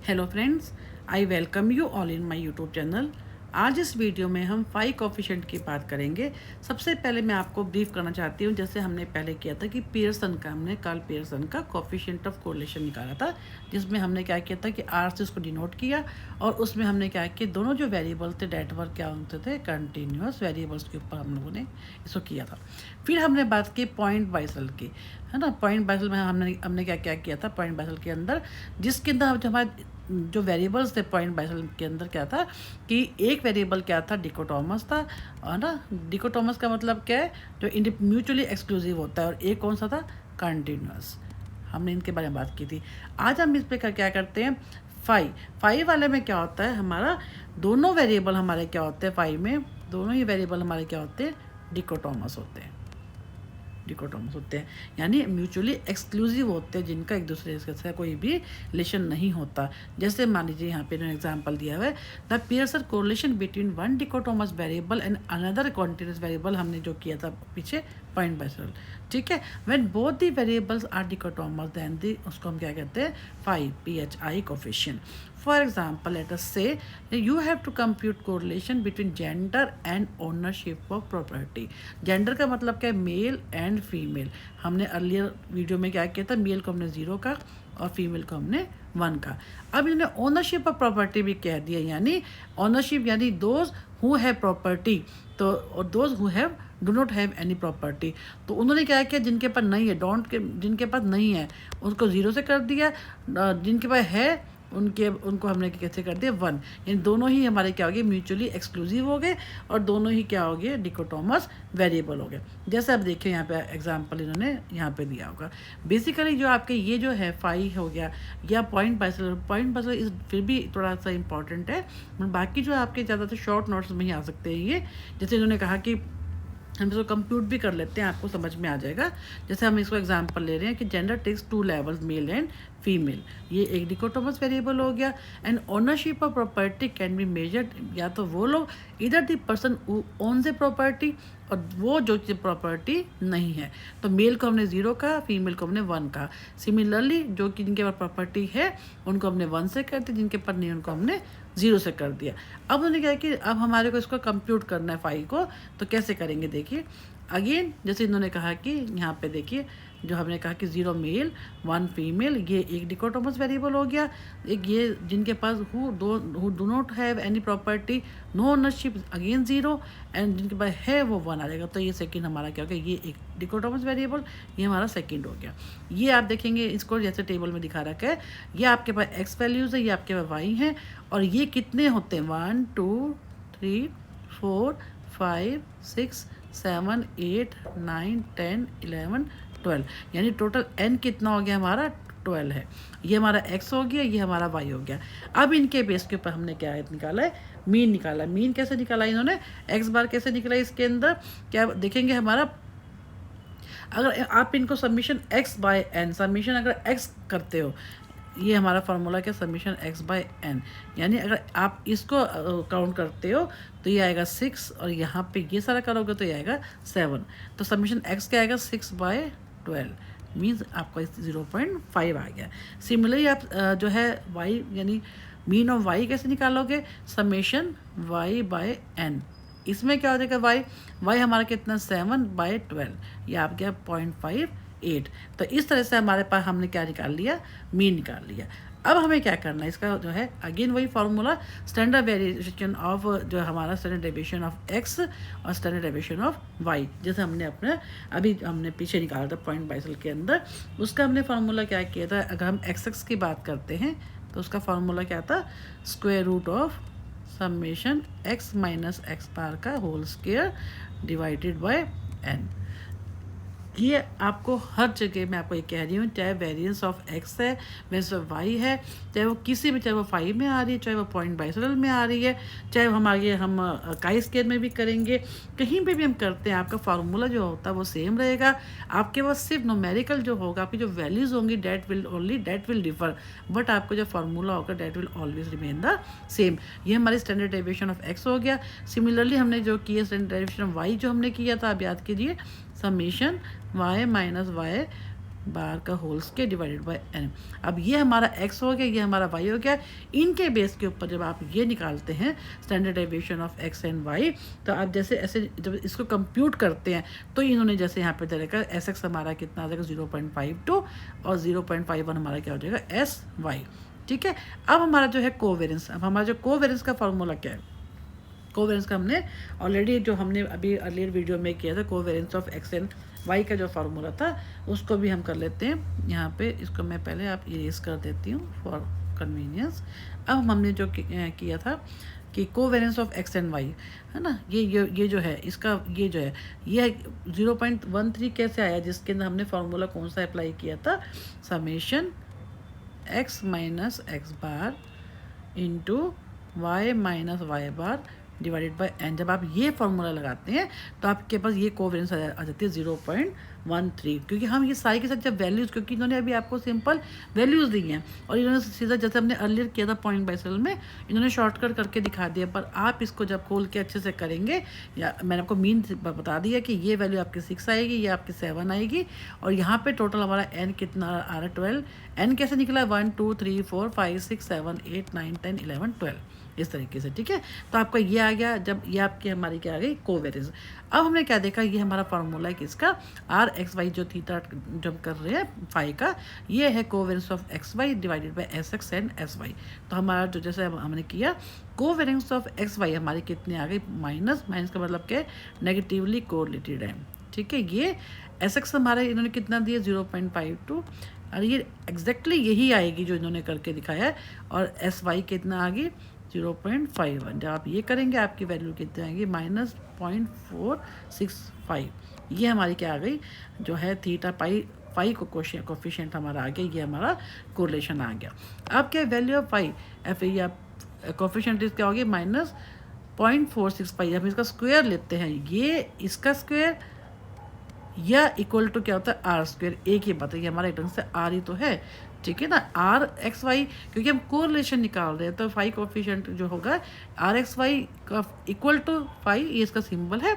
Hello friends, I welcome you all in my YouTube channel. आज इस video में हम 5 कोफिशिएंट की बात करेंगे। सबसे पहले मैं आपको ब्रीफ करना चाहती हूँ, जैसे हमने पहले किया था कि हमने कार्ल पियर्सन का कोफिशिएंट ऑफ कोरिलेशन निकाला था, जिसमें हमने क्या किया था कि आर से उसको डिनोट किया और उसमें हमने क्या किया, दोनों जो वेरिएबल थे डेट वर क्या होते थे, कंटिन्यूस वेरिएबल्स के ऊपर हम लोगों ने इसको किया था। फिर हमने बात की पॉइंट बाइसल की, है ना। पॉइंट बाइसल में हमने क्या क्या किया था, पॉइंट बाइसल के अंदर जिसके अंदर जो हमारे जो वेरिएबल्स थे पॉइंट बाइसल के अंदर क्या था कि एक वेरिएबल क्या था, डिकोटोमस था, है ना। डिकोटोमस का मतलब क्या है, जो म्यूचुअली एक्सक्लूसिव होता है, और एक कौन सा था, कंटिन्यूस। हमने इनके बारे में बात की थी। आज हम इस पे क्या करते हैं, फाइव वाले में क्या होता है, हमारा दोनों वेरिएबल हमारे क्या होते हैं, फाइव में दोनों ही वेरिएबल हमारे क्या होते हैं, डिकोटोमस होते हैं। डिकोटोमस होते हैं यानी म्यूचुअली एक्सक्लूसिव होते हैं, जिनका एक दूसरे के साथ कोई भी रिलेशन नहीं होता। जैसे मान लीजिए यहाँ पे एग्जांपल दिया हुआ है, the Pearson correlation between one dichotomous variable and another continuous variable, हमने जो किया था पीछे पॉइंट बाइसल, ठीक है। When both the variables are dichotomous then the, उसको हम क्या कहते हैं, 5 PHI coefficient. For example, let us say you have to compute correlation between gender and ownership of property. Gender का मतलब क्या है, मेल एंड फीमेल। हमने अर्लियर वीडियो में क्या किया था, मेल को हमने 0 का और फीमेल को हमने 1 का। अब इन्होंने ओनरशिप ऑफ प्रॉपर्टी भी कह दिया, यानी ओनरशिप यानी दोज हु हैव प्रॉपर्टी, तो और those who have do not have any property. तो उन्होंने क्या किया, जिनके पास नहीं है, डोंट के जिनके पास नहीं है उसको 0 से कर दिया, जिनके पास है उनको हमने कैसे कर दिया 1। यानी दोनों ही हमारे क्या हो गए, म्यूचुअली एक्सक्लूसिव हो गए, और दोनों ही क्या हो गए, डिकोटोमस वेरिएबल हो गए। जैसे आप देखिए यहाँ पे एग्जांपल इन्होंने यहाँ पे दिया होगा। बेसिकली जो आपके ये जो है 5 हो गया या पॉइंट बाइसल इस फिर भी थोड़ा सा इंपॉर्टेंट है, बाकी जो आपके ज़्यादातर शॉर्ट नोट्स में ही आ सकते हैं ये। जैसे इन्होंने कहा कि हम इसको कंप्यूट भी कर लेते हैं, आपको समझ में आ जाएगा। जैसे हम इसको एग्जांपल ले रहे हैं कि gender takes 2 levels, male and female, ये एक डिकोटोमस वेरिएबल हो गया। And ownership of property can be measured, या तो वो लोग इधर the person who owns the property, और वो जो प्रॉपर्टी नहीं है, तो मेल को हमने 0 का, फीमेल को हमने 1 का। सिमिलरली जो कि जिनके पास प्रॉपर्टी है उनको हमने 1 से कर दिया, जिनके पास नहीं उनको हमने 0 से कर दिया। अब उन्होंने क्या कि अब हमारे को इसको कंप्यूट करना है 5 को, तो कैसे करेंगे देखिए। अगेन जैसे इन्होंने कहा कि यहाँ पे देखिए, जो हमने कहा कि 0 मेल 1 फीमेल, ये एक डिकोटोमस वेरिएबल हो गया। एक ये जिनके पास who do not have any property, no ownership, again 0, and जिनके पास है वो 1 आ जाएगा। तो ये सेकंड हमारा क्या हो गया, ये एक डिकोटोमस वेरिएबल, ये हमारा सेकंड हो गया। ये आप देखेंगे इसको जैसे टेबल में दिखा रखा है, ये आपके पास एक्स वैल्यूज़ है, ये आपके पास वाई हैं, और ये कितने होते हैं, 1 2 3 4 5 6 7 8 9 10 11 12, यानी टोटल n कितना हो गया हमारा, 12 है। ये हमारा x हो गया, ये हमारा y हो गया। अब इनके बेस के ऊपर हमने क्या निकाला है, मीन निकाला। मीन कैसे निकाला इन्होंने, x बार कैसे निकला, इसके अंदर क्या देखेंगे हमारा, अगर आप इनको summation x by n, summation अगर x करते हो, ये हमारा फार्मूला क्या, समीशन x बाय n, यानी अगर आप इसको काउंट करते हो तो ये आएगा 6, और यहाँ पे ये सारा करोगे तो ये आएगा 7। तो समीशन x क्या आएगा, 6/12, मीन्स आपका 0.5 आ गया। सिमिलरली आप जो है y यानी मीन ऑफ y कैसे निकालोगे, समेशन y बाय n। इसमें क्या हो जाएगा, y हमारा कितना, 7/12, ये आप गया 0.58। तो इस तरह से हमारे पास हमने क्या निकाल लिया, मीन निकाल लिया। अब हमें क्या करना है, इसका जो है अगेन वही फार्मूला, स्टैंडर्ड वेरिएशन ऑफ जो हमारा स्टैंडर्ड डेविएशन ऑफ x और स्टैंडर्ड डेविएशन ऑफ y, जैसे हमने अपने अभी हमने पीछे निकाला था पॉइंट बाइसल के अंदर, उसका हमने फार्मूला क्या किया था। अगर हम x की बात करते हैं तो उसका फार्मूला क्या था, square root of summation x minus X bar का whole square divided by n। ये आपको हर जगह मैं आपको ये कह रही हूँ, चाहे वेरिएंस ऑफ x है, वेरिएंस ऑफ y है, चाहे वो किसी भी, चाहे वो 5 में आ रही है, चाहे वो पॉइंट बाइसल में आ रही है, चाहे हम आगे हम काई स्क्वायर में भी करेंगे, कहीं पे भी हम करते हैं, आपका फार्मूला जो होता है वो सेम रहेगा। आपके पास सिर्फ नोमेरिकल जो होगा, आपकी जो वैल्यूज़ होंगी डेट विल डिफर, बट आपको जो फार्मूला होगा that will always remain the same. ये हमारी स्टैंडर्ड डेविएशन ऑफ x हो गया। सिमिलरली हमने जो किया स्टैंडर्ड डेविएशन ऑफ y जो हमने किया था, आप याद कीजिए, summation y minus y bar का whole square divided by n। अब ये हमारा x हो गया, ये हमारा y हो गया। इनके बेस के ऊपर जब आप ये निकालते हैं standard deviation of x and y, तो आप जैसे ऐसे जब इसको कंप्यूट करते हैं तो इन्होंने जैसे यहाँ पे देखा एस एक्स हमारा कितना आ जाएगा 0.52 और 0.51 हमारा क्या हो जाएगा एस वाई। ठीक है, अब हमारा जो है कोवेरियंस, अब हमारा जो कोवेरियंस का फॉर्मूला क्या है, कोवेरियंस का हमने ऑलरेडी जो हमने अभी अर्लियर वीडियो में किया था, covariance of X and Y का जो फार्मूला था उसको भी हम कर लेते हैं यहाँ पे। इसको मैं पहले आप इरेज कर देती हूँ फॉर कन्वीनियंस। अब हमने जो किया था कि covariance of X and Y है ना, ये जो है इसका ये जो है ये 0.13 कैसे आया, जिसके अंदर हमने फार्मूला कौन सा अप्लाई किया था, summation x minus X bar into Y minus Y bar divided by n। जब आप ये फार्मूला लगाते हैं तो आपके पास ये कोवेरियंस आ जाती है 0.13, क्योंकि हम ये सारी के साथ जब वैल्यूज़, क्योंकि इन्होंने अभी आपको सिंपल वैल्यूज़ दी हैं और इन्होंने सीधा जैसे हमने अर्लियर किया था पॉइंट बाय सेल में, इन्होंने शॉर्टकट करके दिखा दिया। पर आप इसको जब खोल के अच्छे से करेंगे, या मैंने आपको मीन बता दिया कि ये वैल्यू आपकी 6 आएगी, ये आपकी 7 आएगी, और यहाँ पर टोटल हमारा n कितना आ रहा है 12। n कैसे निकला, 1 2 3 4 5 6 7 8 9 10 11 12 इस तरीके से। ठीक है, तो आपका ये आ गया, जब ये आपकी हमारी क्या आ गई कोवेरियंस। अब हमने क्या देखा, ये हमारा फार्मूला है किसका, आर एक्स वाई जो थीटा जब कर रहे हैं फाई का, ये है covariance of X Y divided by S X and S Y. तो हमारा जो जैसे हमने किया कोवेरियंस ऑफ एक्स वाई हमारी कितने आ गई, माइनस, माइनस का मतलब क्या है, नेगेटिवली कोरिलेटेड है। ठीक है, ये एस एक्स हमारा इन्होंने कितना दिया 0.52, और ये एग्जैक्टली यही आएगी जो इन्होंने करके दिखाया है, और एस वाई कितना आ गई 0.51। जब आप ये करेंगे आपकी वैल्यू कितनी आएगी -0.465। ये हमारी क्या आ गई जो है थीटा पाई को कोफिशिएंट हमारा आ गया, ये हमारा कोरिलेशन आ गया। अब क्या वैल्यू ऑफ पाई एफ या कोफिशिएंट क्या हो गया -0.465। हम इसका स्क्वायर लेते हैं, ये इसका स्क्वायर या इक्वल टू क्या होता है आर स्क्वायर। एक ही बात है, ये हमारा एक ढंग से आर ही तो है। ठीक है ना, आर एक्स वाई, क्योंकि हम कोरिलेशन निकाल रहे हैं तो फाई कोफिशिएंट जो होगा आर एक्स वाई का इक्वल टू फाई, ये इसका सिंबल है,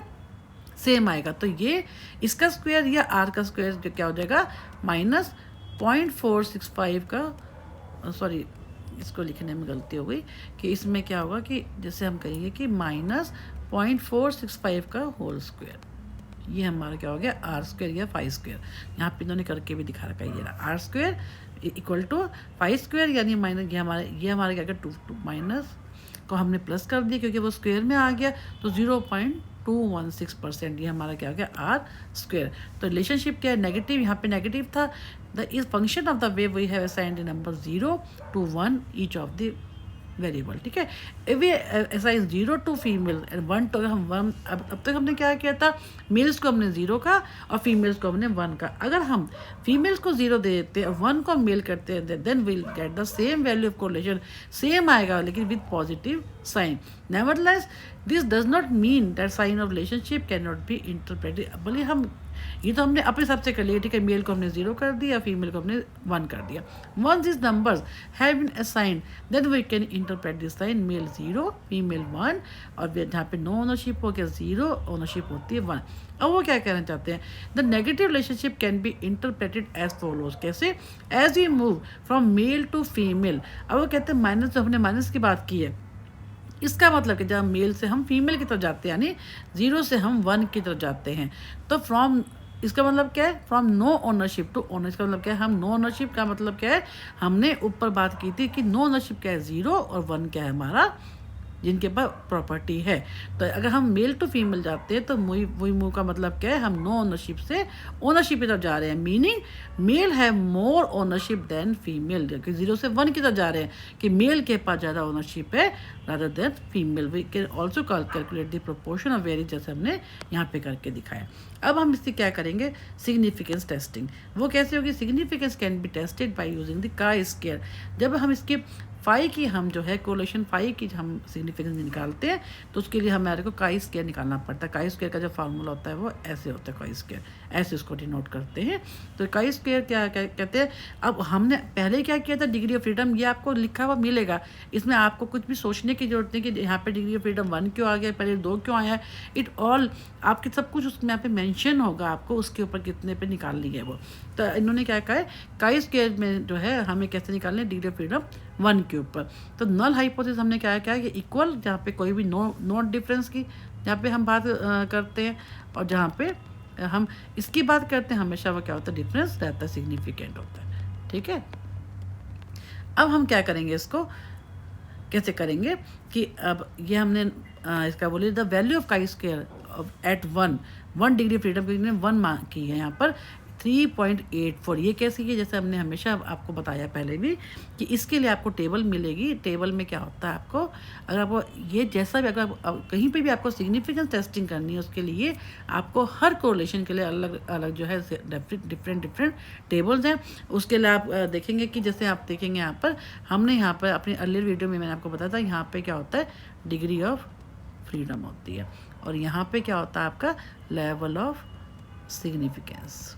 सेम आएगा। तो ये इसका स्क्वायर या आर का स्क्वायर जो क्या हो जाएगा -0.465 का, सॉरी इसको लिखने में गलती हो गई, कि इसमें क्या होगा कि जैसे हम कहेंगे कि -0.465 का होल स्क्वायर, ये हमारा क्या हो गया आर स्क्वायर या फाइव स्क्वायर। यहाँ पे इन्होंने करके भी दिखा रखा है, ये R square equal to five square, यानी माइनस ये हमारे क्या गया 2 माइनस को हमने प्लस कर दिया क्योंकि वो स्क्वायर में आ गया, तो 0.216% ये हमारा क्या हो गया आर स्क्वायर। तो रिलेशनशिप क्या है, नेगेटिव, यहाँ पे नेगेटिव था। The is function of the way we have assigned the number 0 to 1 each of the variable. ठीक है, we assign 0 to female and 1 to, हम 1 अब तक हमने क्या किया था, मेल्स को हमने 0 का और फीमेल्स को हमने 1 का। अगर हम फीमेल्स को 0 दे देते हैं और 1 को मेल करते हैं, then will get the same value of correlation, same आएगा लेकिन with positive sign. Nevertheless this does not mean that sign of relationship can not be interpreted. बोलिए हम ये तो हमने अपने हिसाब से कर लिया, ठीक है, मेल को हमने 0 कर दिया, फीमेल को हमने 1 कर दिया। Once this numbers have been assigned then we can interpret this sign male 0 female 1, और जहाँ पे नो ओनरशिप हो गया 0, ओनरशिप होती है 1। अब वो क्या कहना चाहते हैं, the negative relationship can be interpreted as follows, कैसे, as we move from male to female. अब वो कहते हैं माइनस, जो हमने माइनस की बात की है, इसका मतलब कि जब मेल से हम फीमेल की तरफ जाते हैं, यानी 0 से हम 1 की तरफ जाते हैं, तो फ्रॉम, इसका मतलब क्या है, from no ownership to owner. इसका मतलब क्या है, हम नो ओनरशिप का मतलब क्या है, हमने ऊपर बात की थी कि नो ओनरशिप क्या है 0 और 1 क्या है हमारा जिनके पास प्रॉपर्टी है। तो अगर हम मेल टू फीमेल जाते हैं तो वही मूव का मतलब क्या है, हम नो ओनरशिप से ओनरशिप की तरफ जा रहे हैं, meaning male have more ownership than female, क्योंकि 0 से 1 की तरफ जा रहे हैं कि मेल के पास ज़्यादा ओनरशिप है rather than female. We can also calculate the proportion of variance, जैसे हमने यहाँ पे करके दिखाया। अब हम इससे क्या करेंगे, सिग्निफिकेंस टेस्टिंग। वो कैसे होगी, significance can be tested by using the chi-square। जब हम इसके फाई की हम जो है कोरिलेशन फाई की हम सिग्निफिकेंस निकालते हैं तो उसके लिए हमारे को काई स्क्वायर निकालना पड़ता है। काई स्क्वायर का जो फार्मूला होता है वो ऐसे होता है, काई स्क्वायर ऐसे उसको डिनोट करते हैं। तो काई स्क्वायर क्या कहते हैं। अब हमने पहले क्या किया था, डिग्री ऑफ फ्रीडम, ये आपको लिखा हुआ मिलेगा, इसमें आपको कुछ भी सोचने की जरूरत नहीं कि यहाँ पे डिग्री ऑफ फ्रीडम 1 क्यों आ गया, पहले 2 क्यों आया है। इट ऑल आपके सब कुछ उसमें यहाँ पे मेंशन होगा, आपको उसके ऊपर कितने पे निकाल ली है वो। तो इन्होंने क्या कहा है, काई स्क्वायर में जो है हमें कैसे निकालना है डिग्री ऑफ फ्रीडम 1 के ऊपर। तो नल हाइपोथेसिस हमने क्या है कि इक्वल, जहाँ पे कोई भी नो डिफरेंस की जहाँ पे हम बात करते हैं, और जहाँ पे हम इसकी बात करते हैं हमेशा वो क्या होता है, डिफरेंस रहता है, सिग्निफिकेंट होता है। ठीक है, अब हम क्या करेंगे, इसको कैसे करेंगे कि अब ये हमने इसका बोलिए the value of chi square at 1 degree freedom की 1 मार्क की है यहाँ पर 3.84। ये कैसी है, जैसे हमने हमेशा आपको बताया पहले भी कि इसके लिए आपको टेबल मिलेगी। टेबल में क्या होता है, आपको अगर आपको ये जैसा भी अगर कहीं पे भी आपको सिग्निफिकेंस टेस्टिंग करनी है, उसके लिए आपको हर कोरिलेशन के लिए अलग अलग जो है डिफरेंट टेबल्स हैं। उसके लिए आप देखेंगे कि जैसे आप देखेंगे यहाँ पर हमने यहाँ पर अपनी अर्लियर वीडियो में मैंने आपको बताया था, यहाँ पर क्या होता है, डिग्री ऑफ फ्रीडम होती है, और यहाँ पे क्या होता है आपका लेवल ऑफ सिग्निफिकेंस।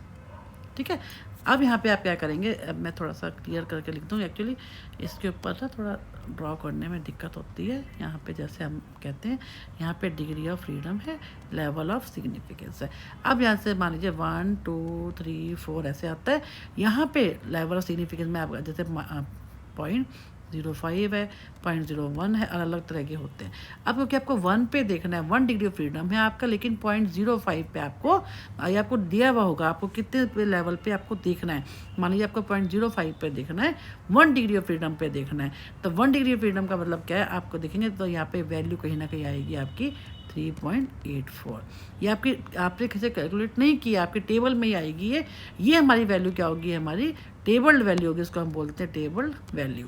ठीक है, अब यहाँ पे आप क्या करेंगे, अब मैं थोड़ा सा क्लियर करके लिख दूँ। एक्चुअली इसके ऊपर ना थोड़ा ड्रॉ करने में दिक्कत होती है। यहाँ पे जैसे हम कहते हैं, यहाँ पे डिग्री ऑफ फ्रीडम है, लेवल ऑफ सिग्निफिकेंस है। अब यहाँ से मान लीजिए 1 2 3 4 ऐसे आता है। यहाँ पे लेवल ऑफ सिग्निफिकेंस में आप जैसे 0.05 है, 0.01 है, अलग अलग तरह के होते हैं। अब क्योंकि आपको 1 पे देखना है, 1 डिग्री ऑफ फ्रीडम है आपका, लेकिन 0.05 पे आपको दिया हुआ होगा, आपको कितने पे लेवल पे आपको देखना है। मान लीजिए आपको 0.05 पे देखना है, 1 डिग्री ऑफ फ्रीडम पे देखना है। तो 1 डिग्री ऑफ फ्रीडम का मतलब क्या है, आपको देखेंगे तो यहाँ पे वैल्यू कहीं ना कहीं आएगी आपकी 3.84। ये आपने किसी कैलकुलेट नहीं किया, आपके टेबल में ही आएगी। ये हमारी वैल्यू क्या होगी, हमारी टेबल्ड वैल्यू होगी, इसको हम बोलते हैं टेबल्ड वैल्यू।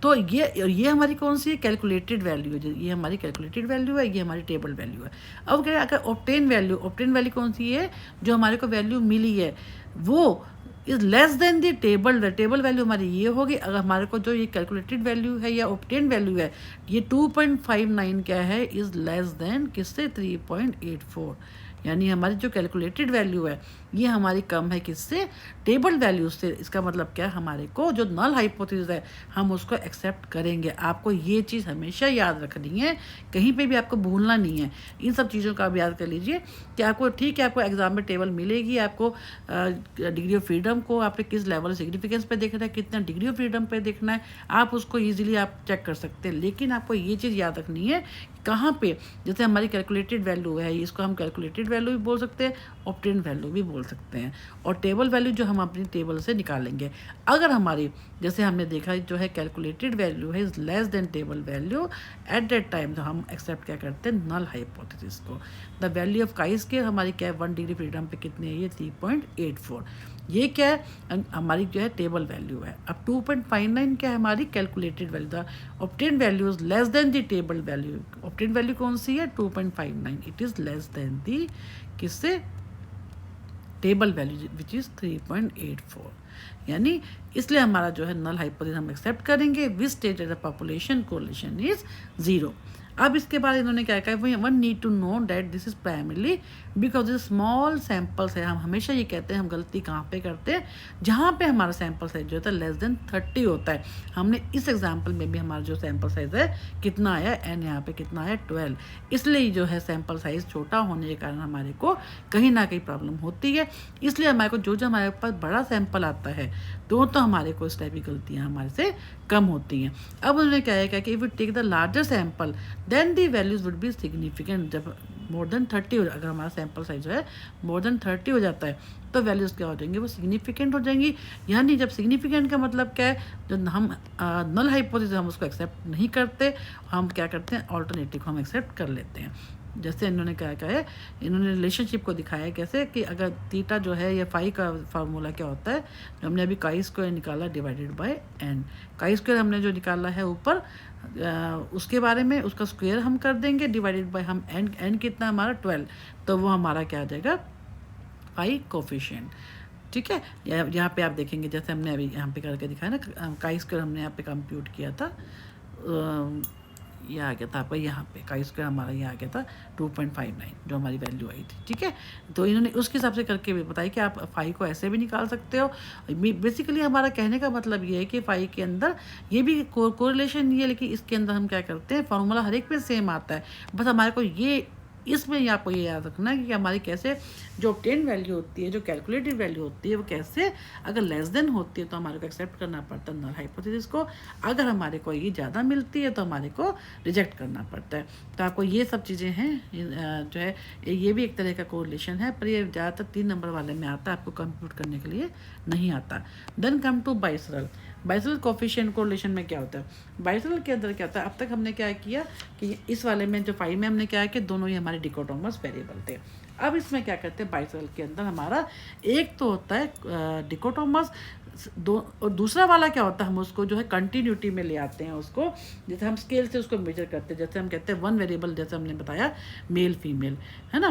तो ये हमारी कौन सी है, कैलकुलेटेड वैल्यू है। ये हमारी कैलकुलेटेड वैल्यू है, ये हमारी टेबल वैल्यू है। अब क्या अगर ऑब्टेन वैल्यू कौन सी है, जो हमारे को वैल्यू मिली है वो is less than the table value हमारी ये होगी। अगर हमारे को जो ये कैलकुलेटेड वैल्यू है या ऑब्टेन वैल्यू है, ये 2.59 क्या है, इज़ लेस देन किससे, 3.84। यानी हमारी जो कैलकुलेटेड वैल्यू है ये हमारी कम है किससे, टेबल वैल्यू से। इसका मतलब क्या है, हमारे को जो नल हाइपोथेसिस है हम उसको एक्सेप्ट करेंगे। आपको ये चीज़ हमेशा याद रखनी है, कहीं पे भी आपको भूलना नहीं है। इन सब चीज़ों का आप याद कर लीजिए कि आपको ठीक है, आपको एग्जाम में टेबल मिलेगी, आपको डिग्री ऑफ फ्रीडम को आपने किस लेवल सिग्निफिकेंस पे देखना है, कितना डिग्री ऑफ फ्रीडम पे देखना है, आप उसको ईजिली आप चेक कर सकते हैं। लेकिन आपको ये चीज़ याद रखनी है कहाँ पे, जैसे हमारी कैलकुलेटेड वैल्यू है, इसको हम कैलकुलेटेड वैल्यू भी बोल सकते हैं, ऑब्टेन वैल्यू भी बोल सकते हैं, और टेबल वैल्यू जो हम अपनी टेबल से निकालेंगे। अगर हमारी जैसे हमने देखा जो है कैलकुलेटेड वैल्यू है is less than table value at that time, तो हम एक्सेप्ट क्या करते हैं, नल हाइपोथेसिस को। The value of chi square हमारी क्या है, 1 डिग्री फ्रीडम पे कितनी है, ये 3.84। ये क्या है, हमारी जो है टेबल वैल्यू है। अब 2.59 क्या है, हमारी calculated value. The obtain value is less than the table value. Obtain value कौन सी है, 2.59, इट इज़ लेस देन दी किससे, टेबल वैल्यू विच इज़ 3.84। यानी इसलिए हमारा जो है नल हाइपोथेसिस हम एक्सेप्ट करेंगे। Which state the population correlation is 0। अब इसके बाद इन्होंने क्या कहा, one need to know that this is primarily because this small samples है। हम हमेशा ये कहते हैं, हम गलती कहाँ पे करते हैं, जहाँ पे हमारा सैम्पल साइज जो होता है लेस देन 30 होता है। हमने इस एग्जाम्पल में भी हमारा जो सैम्पल साइज है कितना आया, एन यहाँ पे कितना आया, 12। इसलिए जो है सैम्पल साइज छोटा होने के कारण हमारे को कहीं ना कहीं प्रॉब्लम होती है। इसलिए हमारे को जो हमारे पास बड़ा सैम्पल आता है तो हमारे को इस टाइप की गलतियाँ हमारे से कम होती हैं। अब उन्होंने क्या है कि if we take the larger sample then the values would be significant. जब मोर देन 30 हो, अगर हमारा सैम्पल साइज जो है मोर देन 30 हो जाता है तो वैल्यूज़ क्या हो जाएंगी, वो सिग्निफिकेंट हो जाएंगी। यानी जब सिग्निफिकेंट का मतलब क्या है, जो हम नल हाइपोथेसिस हम उसको एक्सेप्ट नहीं करते, हम क्या करते हैं, ऑल्टरनेटिव को हम एक्सेप्ट कर लेते हैं। जैसे इन्होंने क्या है, इन्होंने रिलेशनशिप को दिखाया कैसे कि अगर थीटा जो है, या फाई का फार्मूला क्या होता है, जो हमने अभी काई स्क्वायर निकाला divided by N. Chi square हमने जो निकाला है ऊपर, उसके बारे में उसका स्क्वायर हम कर देंगे डिवाइडेड बाय हम एन कितना हमारा 12, तो वो हमारा क्या आ जाएगा, फाई कोफिशिएंट। ठीक है। यहाँ पे आप देखेंगे जैसे हमने अभी यहाँ पे करके दिखाया ना, काई स्क्वायर हमने यहाँ पे कंप्यूट किया था, ये आ गया था आपका, यहाँ पे काई स्क्वायर हमारा ये आ गया था 2.59 जो हमारी वैल्यू आई थी। ठीक है, तो इन्होंने उसके हिसाब से करके भी बताया कि आप फाई को ऐसे भी निकाल सकते हो। बेसिकली हमारा कहने का मतलब ये है कि फाई के अंदर ये भी कोरिलेशन नहीं है, लेकिन इसके अंदर हम क्या करते हैं, फार्मूला हर एक में सेम आता है, बस हमारे को ये इसमें ही आपको ये याद रखना है कि हमारी कैसे जो ऑब्टेन वैल्यू होती है, जो कैलकुलेटेड वैल्यू होती है, वो कैसे अगर लेस देन होती है तो हमारे को एक्सेप्ट करना पड़ता है नल हाइपोथेसिस को, अगर हमारे को ये ज़्यादा मिलती है तो हमारे को रिजेक्ट करना पड़ता है। तो आपको ये सब चीज़ें हैं जो है, ये भी एक तरह का कोरिलेशन है, पर ये ज़्यादातर 3 नंबर वाले में आता है, आपको कंप्यूट करने के लिए नहीं आता। Then come to biserial. Biserial coefficient correlation में क्या होता है, बाइसरल के अंदर क्या होता है, अब तक हमने क्या किया कि इस वाले में जो फाई में हमने क्या है कि दोनों ही हमारे डिकोटोमस वेरिएबल थे। अब इसमें क्या करते हैं, बाइसरल के अंदर हमारा एक तो होता है डिकोटोमस, और दूसरा वाला क्या होता है, हम उसको जो है कंटिन्यूटी में ले आते हैं उसको, जैसे हम स्केल से उसको मेजर करते हैं, जैसे हम कहते हैं 1 वेरिएबल, जैसे हमने बताया मेल फीमेल है ना,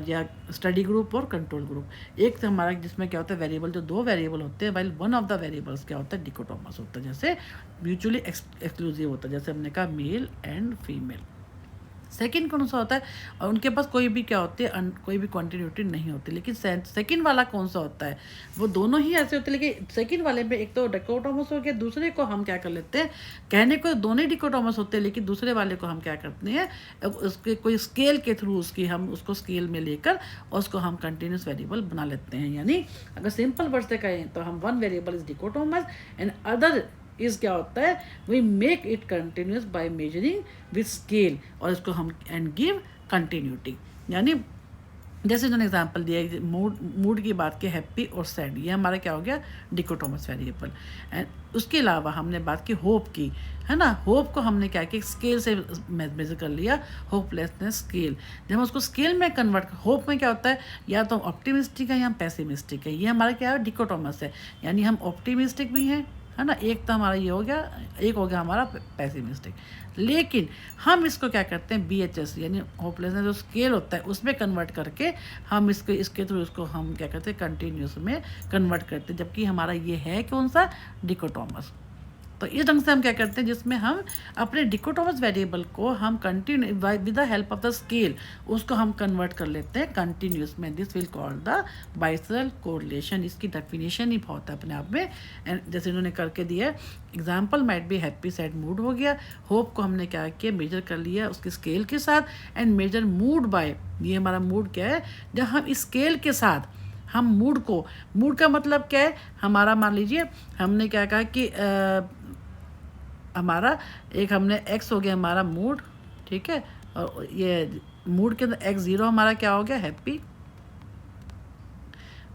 या स्टडी ग्रुप और कंट्रोल ग्रुप। एक तो हमारा जिसमें क्या होता है वेरिएबल, जो 2 वेरिएबल होते हैं, while one of the variables क्या होता है डिकोटोमस होता है, जैसे म्यूचुअली एक्सक्लूसिव होता है, जैसे हमने कहा मेल एंड फीमेल। सेकंड कौन सा होता है, और उनके पास कोई भी क्या होती है, कोई भी कंटिन्यूटी नहीं होती, लेकिन सेकंड वाला कौन सा होता है, वो दोनों ही ऐसे होते हैं, लेकिन सेकंड वाले में एक तो डिकोटोमस हो गया, दूसरे को हम क्या कर लेते हैं, कहने को दोनों ही डिकोटोमस होते हैं, लेकिन दूसरे वाले को हम क्या करते हैं, उसके कोई स्केल के थ्रू उसकी हम उसको स्केल में लेकर और उसको हम कंटिन्यूस वेरिएबल बना लेते हैं। यानी अगर सिंपल वर्ड से कहें तो हम 1 variable is dichotomous and other is क्या होता है, we make it continuous by measuring with scale, और इसको हम एंड गिव कंटिन्यूटी। यानी जैसे जो एग्जांपल दिया, मूड की बात की, हैप्पी और सैड, ये हमारा क्या हो गया डिकोटोमस वेरिएबल। एंड उसके अलावा हमने बात की होप की, है ना, होप को हमने क्या किया स्केल से मेजर कर लिया, होपलेसनेस स्केल। जब हम उसको स्केल में कन्वर्ट, होप में क्या होता है, या तो ऑप्टिमिस्टिक है या पेसिमिस्टिक है, ये हमारा क्या है डिकोटोमस है, यानी हम ऑप्टिमिस्टिक भी हैं, है ना, एक तो हमारा ये हो गया, एक हो गया हमारा पेसिमिस्टिक। लेकिन हम इसको क्या करते हैं BHS यानी होपलेसनेस जो स्केल होता है उसमें कन्वर्ट करके हम इसके थ्रू उसको हम क्या करते हैं कंटिन्यूस में कन्वर्ट करते हैं, जबकि हमारा ये है कौन सा डिकोटोमस। तो इस ढंग से हम क्या करते हैं, जिसमें हम अपने डिकोटोमस वेरिएबल को हम continue with the help of the scale उसको हम कन्वर्ट कर लेते हैं कंटिन्यूस में। This will call the biserial correlation. इसकी डेफिनेशन ही बहुत है अपने आप में, एंड जैसे इन्होंने करके दिया है, example might be happy sad mood हो गया, होप को हमने क्या किया मेजर कर लिया उसके स्केल के साथ, एंड मेजर मूड बाय, ये हमारा मूड क्या है, जब हम इस स्केल के साथ हम मूड का मतलब क्या है, हमारा मान लीजिए हमने क्या कहा कि हमारा एक हमने x हो गया हमारा मूड, ठीक है, और ये मूड के अंदर x0 हमारा क्या हो गया हैप्पी,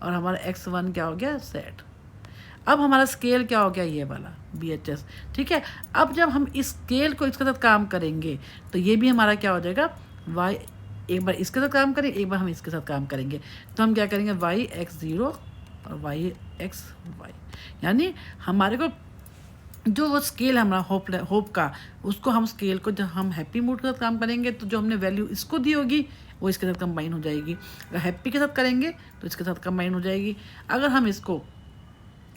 और हमारा x1 क्या हो गया सैड। अब हमारा स्केल क्या हो गया ये वाला BHS, ठीक है। अब जब हम इस स्केल को इसके साथ काम करेंगे तो ये भी हमारा क्या हो जाएगा y, एक बार इसके साथ काम करेंगे, एक बार हम इसके साथ काम करेंगे, तो हम क्या करेंगे yx0 और yxy, यानी हमारे को जो वो स्केल है हमारा होप का, उसको हम स्केल को जब हम हैप्पी मूड के साथ काम करेंगे तो जो हमने वैल्यू इसको दी होगी वो इसके साथ कंबाइन हो जाएगी, अगर हैप्पी के साथ करेंगे तो इसके साथ कंबाइन हो जाएगी, अगर हम इसको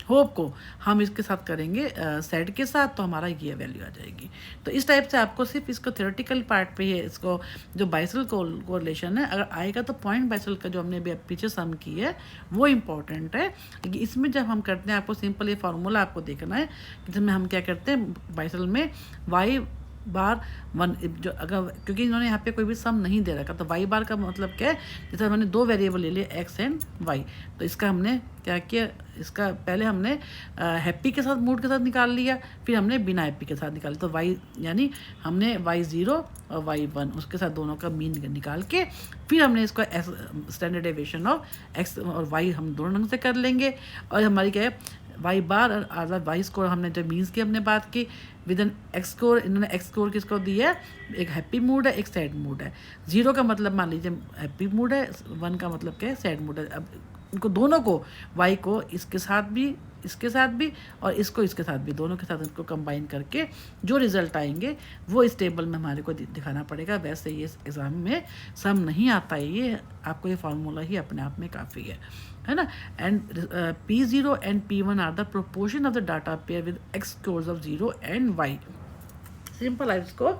होप को हम इसके साथ करेंगे सैड के साथ तो हमारा ये वैल्यू आ जाएगी। तो इस टाइप से आपको सिर्फ इसको थ्योरेटिकल पार्ट पे ही इसको जो बाइसरल कोरिलेशन है अगर आएगा तो पॉइंट बाइसरल का जो हमने अभी पीछे सम की है वो इम्पॉर्टेंट है, क्योंकि इसमें जब हम करते हैं आपको सिंपल ये फार्मूला आपको देखना है, जिसमें हम क्या करते हैं बाइसरल में y बार 1 जो अगर क्योंकि इन्होंने यहाँ पे कोई भी सम नहीं दे रखा, तो y बार का मतलब क्या है, जैसे हमने 2 वेरिएबल ले लिए x एंड y, तो इसका हमने क्या किया, इसका पहले हमने हैप्पी के साथ मूड के साथ निकाल लिया, फिर हमने बिना हैप्पी के साथ निकाल, तो y यानी हमने y0 और y1 उसके साथ दोनों का मीन निकाल के फिर हमने इसको स्टैंडर्ड डेविएशन ऑफ x और y हम दोनों ढंग से कर लेंगे, और हमारी क्या है y बार और आधा y स्कोर हमने जब मीन्स की हमने बात की विद एन x स्कोर, इन्होंने x स्कोर किसको दिया है, एक हैप्पी मूड है एक सैड मूड है, 0 का मतलब मान लीजिए हैप्पी मूड है, 1 का मतलब क्या है सैड मूड है। अब इनको दोनों को, y को इसके साथ भी, इसके साथ भी, और इसको इसके साथ भी, दोनों के साथ इसको कंबाइन करके जो रिज़ल्ट आएंगे वो इस टेबल में हमारे को दिखाना पड़ेगा। वैसे ये एग्ज़ाम में सम नहीं आता है, ये आपको ये फार्मूला ही अपने आप में काफ़ी है ना। And P0 and P1 are the proportion of the data pair with x scores of 0 and y। Simple है, इसको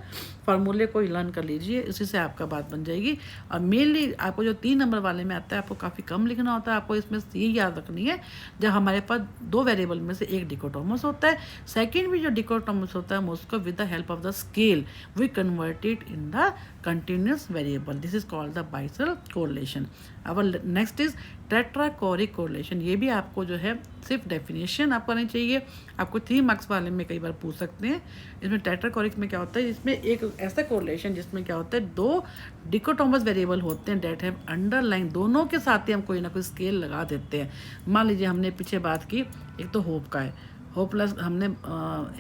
फार्मूले को लर्न कर लीजिए, इसी से आपका बात बन जाएगी। और मेनली आपको जो 3 नंबर वाले में आता है, आपको काफ़ी कम लिखना होता है। आपको इसमें ये याद रखनी है, जब हमारे पास 2 वेरिएबल में से एक डिकोटोमस होता है, सेकंड भी जो डिकोटोमस होता है हम उसको with the help of the scale we convert it in the continuous variable. This is called the biserial correlation. अब नेक्स्ट इज टेट्राकोरिक कोरिलेशन। ये भी आपको जो है सिर्फ डेफिनेशन आपको आनी चाहिए। आपको 3 मार्क्स वाले में कई बार पूछ सकते हैं। इसमें टेट्राकोरिक में क्या होता है, इसमें एक ऐसा कोरिलेशन जिसमें क्या होता है, 2 डिकोटोमस वेरिएबल होते हैं डेट हैव अंडरलाइन, दोनों के साथ ही हम कोई ना कोई स्केल लगा देते हैं। मान लीजिए हमने पीछे बात की, एक तो होप का है, होपलेस हमने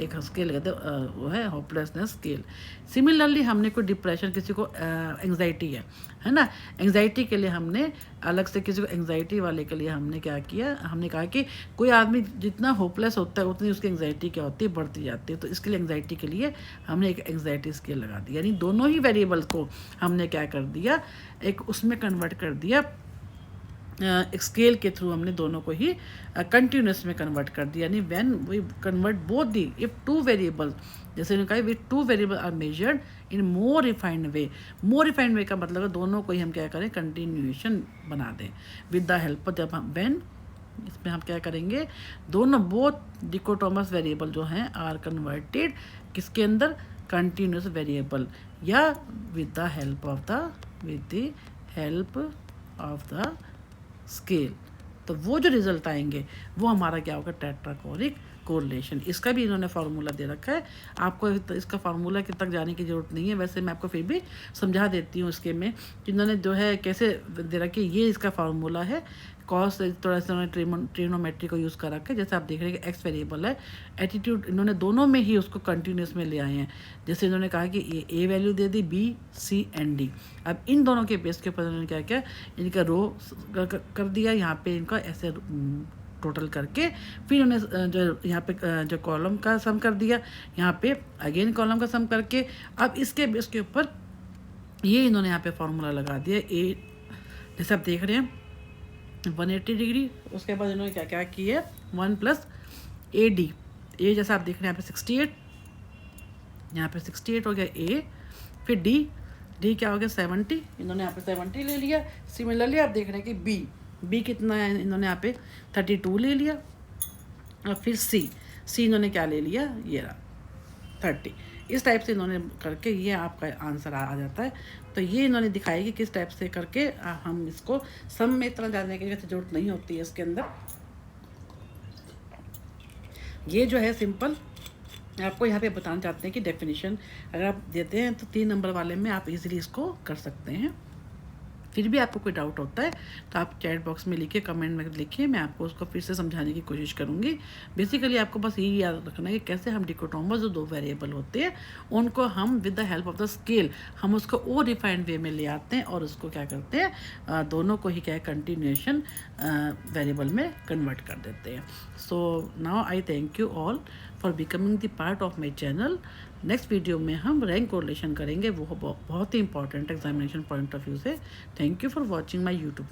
एक स्केल लगाते वो है होपलेसनेस स्केल। सिमिलरली हमने कोई डिप्रेशन, किसी को एंग्जाइटी है ना, एंग्जाइटी के लिए हमने अलग से, किसी को एंग्जाइटी वाले के लिए हमने क्या किया, हमने कहा कि कोई आदमी जितना होपलेस होता है उतनी उसकी एंग्जाइटी क्या होती है, बढ़ती जाती है। तो इसके लिए एंग्जाइटी के लिए हमने एक एंग्जाइटी स्केल लगा दी, यानी दोनों ही वेरिएबल्स को हमने क्या कर दिया, एक उसमें कन्वर्ट कर दिया, एक स्केल के थ्रू हमने दोनों को ही कंटिन्यूस में कन्वर्ट कर दिया। यानी when we convert both the, if 2 variable, जैसे उन्होंने कहा with 2 variable are measured in more refined way. More refined way का मतलब है दोनों को ही हम क्या करें, कंटिन्यूएशन बना दें विद द हेल्प, जब हम व्हेन, इसमें हम क्या करेंगे, दोनों बोथ डिकोटोमस वेरिएबल जो हैं आर कन्वर्टेड किसके अंदर, कंटिन्यूस वेरिएबल, या with the help of the scale. तो वो जो रिजल्ट आएंगे वो हमारा क्या होगा, टेट्राकोरिक कोरिलेशन। इसका भी इन्होंने फार्मूला दे रखा है, आपको इसका फार्मूला के तक जाने की ज़रूरत नहीं है। वैसे मैं आपको फिर भी समझा देती हूँ इसके में, इन्होंने जो है कैसे दे रखा है, ये इसका फार्मूला है। कॉस थोड़ा सा उन्होंने ट्रिग्नोमेट्री को यूज़ कर रखा है। जैसे आप देख रहे हैं कि एक्स वेरिएबल है, एटीट्यूड इन्होंने दोनों में ही उसको कंटिन्यूस में ले आए हैं। जैसे इन्होंने कहा कि ए वैल्यू दे दी, बी, सी एंड डी। अब इन दोनों के बेस के ऊपर इन्होंने क्या किया, इनका रो कर दिया, यहाँ पे इनका ऐसे टोटल करके, फिर उन्हें जो यहाँ पे जो कॉलम का सम कर दिया, यहाँ पे अगेन कॉलम का सम करके, अब इसके बेस के ऊपर ये इन्होंने यहाँ पे फॉर्मूला लगा दिया। ए जैसे आप देख रहे हैं 180 डिग्री, उसके बाद इन्होंने क्या क्या किया, 1 + AD। ए जैसा आप देख रहे हैं यहाँ पे 68, यहाँ पे 68 हो गया ए, फिर डी क्या हो गया 70, इन्होंने यहाँ पे 70 ले लिया। सिमिलरली आप देख रहे हैं कि बी कितना है, इन्होंने यहाँ पे 32 ले लिया। और फिर सी इन्होंने क्या ले लिया, ये रहा 30। इस टाइप से इन्होंने करके ये आपका आंसर आ जाता है। तो ये इन्होंने दिखाया कि किस टाइप से करके हम इसको सम में इतना जानने की जरूरत नहीं होती है इसके अंदर। ये जो है सिंपल आपको यहाँ पे बताना चाहते हैं कि डेफिनेशन अगर आप देते हैं तो 3 नंबर वाले में आप इजीली इसको कर सकते हैं। फिर भी आपको कोई डाउट होता है तो आप चैट बॉक्स में लिखिए, कमेंट में लिखिए, मैं आपको उसको फिर से समझाने की कोशिश करूँगी। बेसिकली आपको बस यही याद रखना है कि कैसे हम डिकोटोमस जो 2 वेरिएबल होते हैं उनको हम with the help of the scale हम उसको और रिफाइंड वे में ले आते हैं और उसको क्या करते हैं, दोनों को ही क्या है कंटिन्यूएशन वेरिएबल में कन्वर्ट कर देते हैं। So now I thank you all for becoming the part of my channel. Next video में हम रैंक कोरिलेशन करेंगे, वो बहुत ही important examination point of view से। Thank you for watching my YouTube.